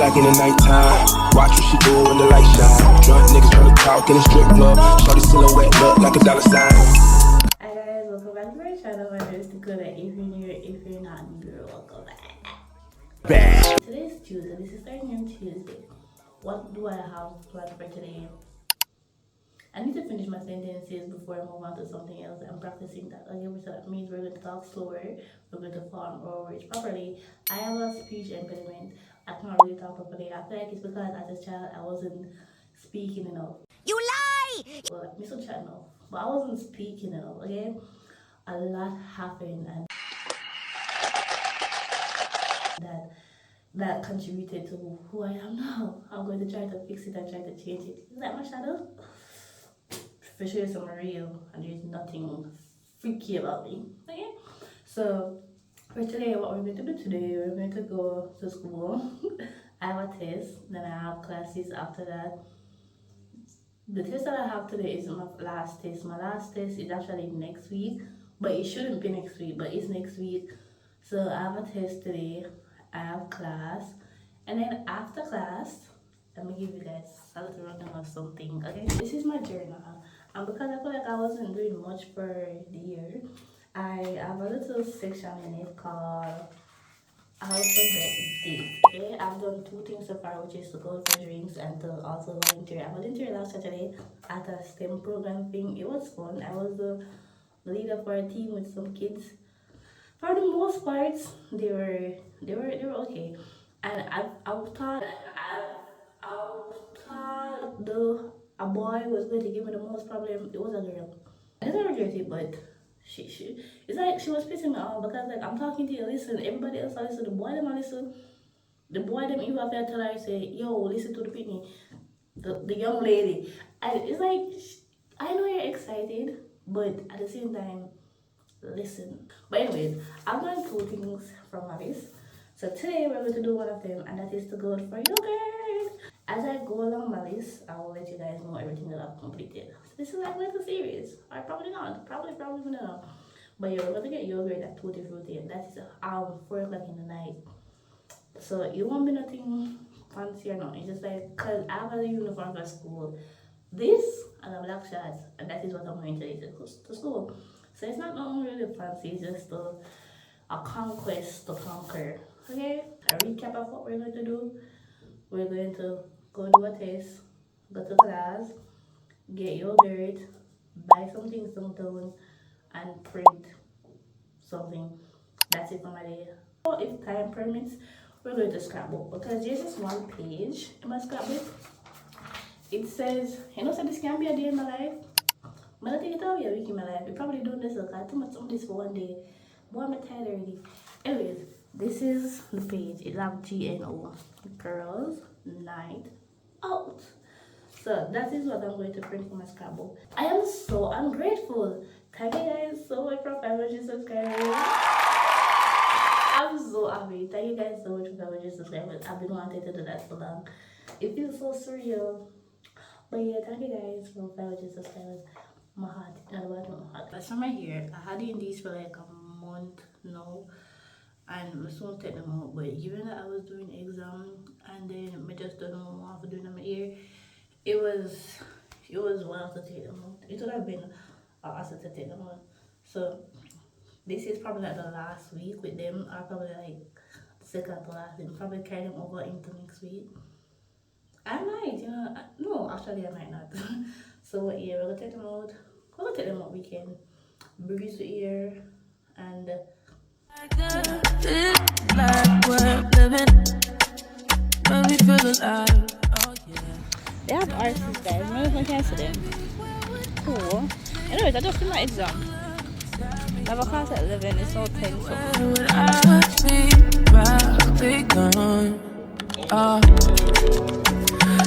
like in the nighttime. Watch what she do when the light shine. Drunk niggas tryna talk in the strip club. Shorty silhouette look like a dollar sign. Hi guys, welcome back to my channel. My name is Dakota. If you're new, if you're not new, welcome back. Today's Tuesday. This is starting on Tuesday. What do I have planned for today? I need to finish my sentences before I move on to something else. I'm practicing that. Okay, so that means we're going to talk slower. We're going to form our words properly. I have a speech impediment. I can't really talk properly. I feel like it's because as a child I wasn't speaking enough. You lie! Well, I'm still chatting enough, but I wasn't speaking enough. Okay, a lot happened and that contributed to who I am now. I'm going to try to fix it and try to change it. Is that my shadow? For sure, I'm real and there's nothing freaky about me. Okay, so for today, what we're going to do today, we're going to go to school. I have a test, then I have classes after that. The test that I have today is my last test. My last test is actually next week, but it shouldn't be next week, but it's next week. So I have a test today, I have class, and then after class, let me give you guys a little rundown of something. Okay, this is my journal, and because I feel like I wasn't doing much for the year, I have a little section in it called alphabet date. Okay, I've done 2 things so far, which is to go for drinks and to also volunteer. I volunteered last Saturday at a STEM program thing. It was fun. I was the leader for a team with some kids. For the most part, they were okay. And I thought a boy was going to give me the most problem. It was a girl. I didn't regret it, but she it's like she was pissing me off because like I'm talking to you, listen, everybody else I listen, the boy them I listen, the boy them you have to tell her say, yo, listen to the pitney, the young lady. And it's like I know you're excited, but at the same time, listen. But anyways, I've learned 2 things from Alice. So today we're going to do one of them, and that is to go for yogurt. As I go along my list, I will let you guys know everything that I've completed. So this is like a little series, or probably not, probably not. But you're going to get yogurt at Tutti Frutti, and that is 4 o'clock in the night. So it won't be nothing fancy or nothing. It's just like, cause I have a uniform for school, this and a black shirt, and that is what I'm wearing today to school. So it's not nothing really fancy. It's just a conquest to conquer. Okay, a recap of what we're going to do. We're going to go do a test, go to class, get yogurt, buy some things downtown, and print something. That's it for my day. So if time permits, we're going to scrapbook because there's just one page in my scrapbook. It says, you know, so this can be a day in my life. I'm gonna take it out a week in my life. We're probably doing this because I too much on this for one day. Boy, I'm tired already. Anyways, this is the page. It have GNO, Girls Night Out. So that is what I'm going to print for my scrapbook. I am so ungrateful. Thank you guys so much for 500 subscribers. I'm so happy. Thank you guys so much for 500 subscribers. I've been wanting to do that for long. It feels so surreal. But yeah, thank you guys for 500 subscribers. My heart, my heart. That's from my hair. I had it in these for like a month now, and I soon take them out. But given that I was doing exam and then I just don't know what I'm doing on my hair, it was wild to take them out. It would have been awesome to take them out. So this is probably like the last week with them, or probably like second to last. And probably carry them over into next week. I might, you know, no, actually I might not. So yeah, we're gonna take them out. We're gonna take them out weekend. Breeze the ear and they have artists guys. Remember when I see them? Cool. Anyways, I just did my exam. I have a class at 11, it's all 10 so.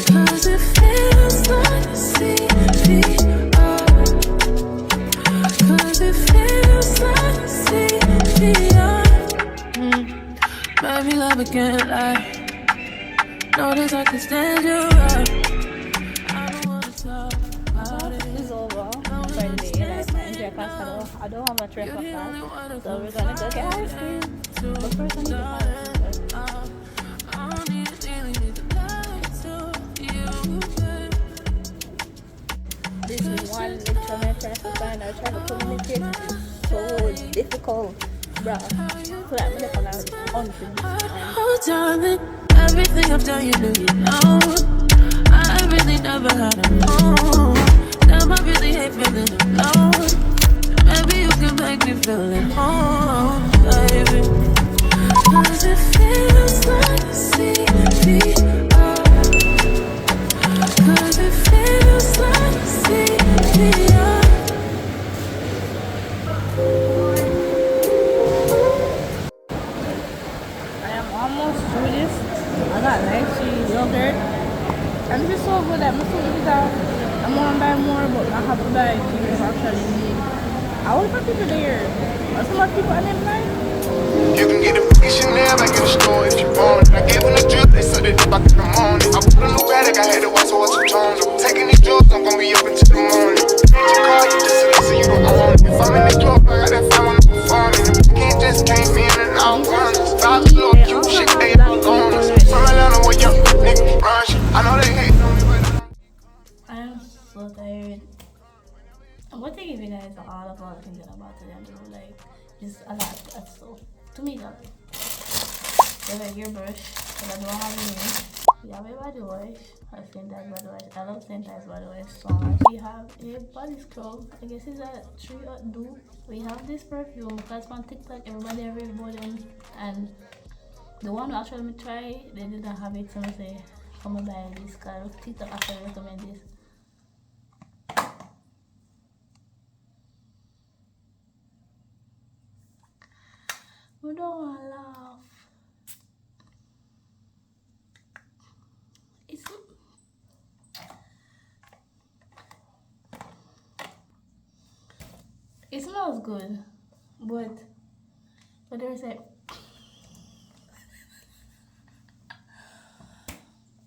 Cause it feels like CPR. Cause it feels like CPR. Baby, love again, like notice I can stand you up. I don't wanna talk about it. This is over for the day. Like, I enjoy class. I don't have much rest of class. So we're gonna go get ice cream. But first I need to buy ice cream. one lecture I try to find or try to communicate is so difficult, bruh. So I'm like on a unfinished. Oh, darling, everything I've done, you know you know. I really never had a home. Now I really hate feeling alone. Maybe you can make me feel at home, baby. 'Cause it feels like CPR. 'Cause it feels like CPR. I am almost through this. I got lychee, yogurt, and this is so good. I'm so eat out. I want to buy more, but I have to buy things I actually need. I will put people there. Are some more people on them like? You can get a free Chanel back in the store if you want it. I gave them the drip, they said it back in the morning. I put a new bag, I had to watch what's on. I'm taking these drugs, I'm gonna be up until the morning. You call, you just a listen, you don't own it. If I'm in the club, I got that phone on the phone. And the weekend just came in and out runners. Stop, look, you shit, they all on us. From Atlanta, where young niggas run shit. I know they hate on me, but I'm so tired. I'm going to give you guys all of all the things that I'm about to do. Like, just a lot of stuff. To me, that you have your brush, but I don't have any. You have a body wash, a Syntax body wash. I love Syntax body wash so much. We have a body scrub. I guess it's a 3 do. We have this perfume because on TikTok everybody read about them, and the one who actually me try, they didn't have it, so I say, come and buy this because TikTok actually recommend this. We don't want to laugh. It smells good, but there's a.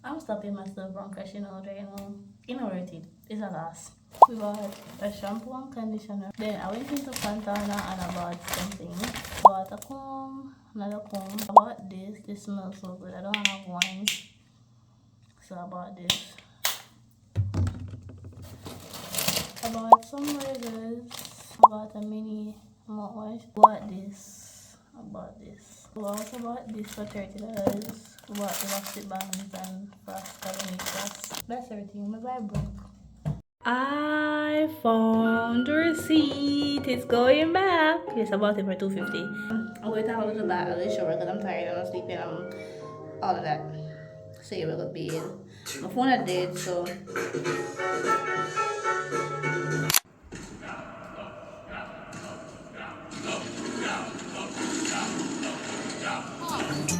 I'm stopping myself from crashing out right now. Worth it. It's a loss. We bought a shampoo and conditioner. Then I went into Fontana and I bought something. Bought a comb, another comb. I bought this. This smells so good. I don't have one, so I bought this. I bought some razors. I bought a mini mouthwash. Bought this. I bought this. I also bought this for $30. Bought elastic bands and frost coloring frost. That's everything. My vibe broke. I found the receipt. It's going back. Yes, I bought it for $2.50. I'm going to have a little bath, a little shower because I'm tired and I'm sleeping. I'm all of that. So you will be in. My phone is dead, so.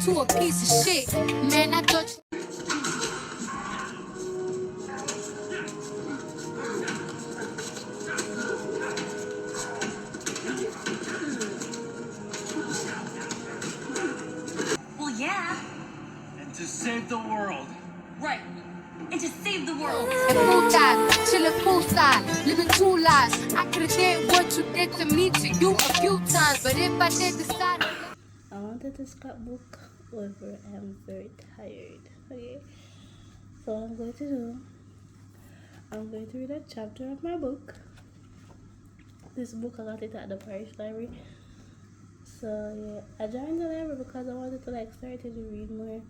To a piece of shit. Man, I thought you. Well, yeah. And to save the world. Right. And to save the world. And full time, chillin' poolside, living two lives. I could've did what you did to me to you a few times, but if I did decide. I wanted to scrapbook over. I'm very tired. Okay. So what I'm going to do, I'm going to read a chapter of my book. This book I got it at the parish library. So yeah, I joined the library because I wanted to like start to read more.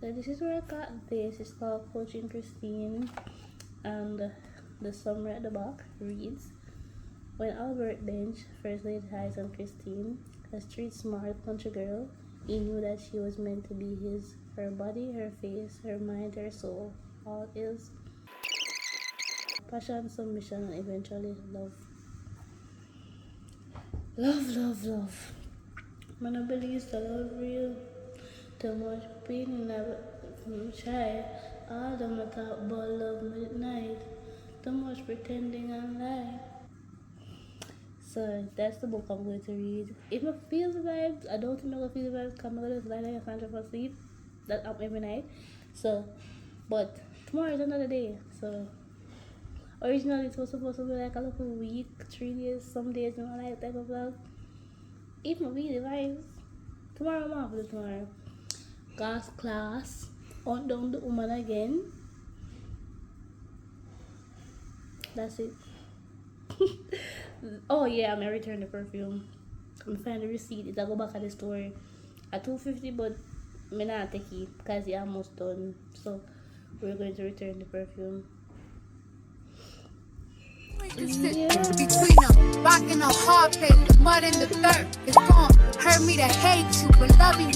So this is where I got this. It's called Coaching Christine, and the summary at the back reads: when Albert Bench first laid eyes on Christine, a street smart country girl, he knew that she was meant to be his. Her body, her face, her mind, her soul, all is passion, submission, and eventually love. Love. Man, I believe the love real. Too much pain in a child. All them I talk about love midnight. Too much pretending and lie. So that's the book I'm going to read. If I feel the vibes, I don't think I'm gonna feel the vibes because I'm gonna just lie there and for sleep. That up every night. So, but tomorrow is another day. So originally it was supposed to be like a little week, 3 days, some days, like type of vlog. If I feel the vibes, tomorrow I'm off with tomorrow. Class, on down the woman again. That's it. Oh yeah, I'm gonna return the perfume. I'm find the receipt. It'll go back at the store at $2.50, but me not take it because it's almost done. So we're going to return the perfume. Between them, rocking a hard place, the mud and the dirt. It's gonna hurt me to hate you, but loving you.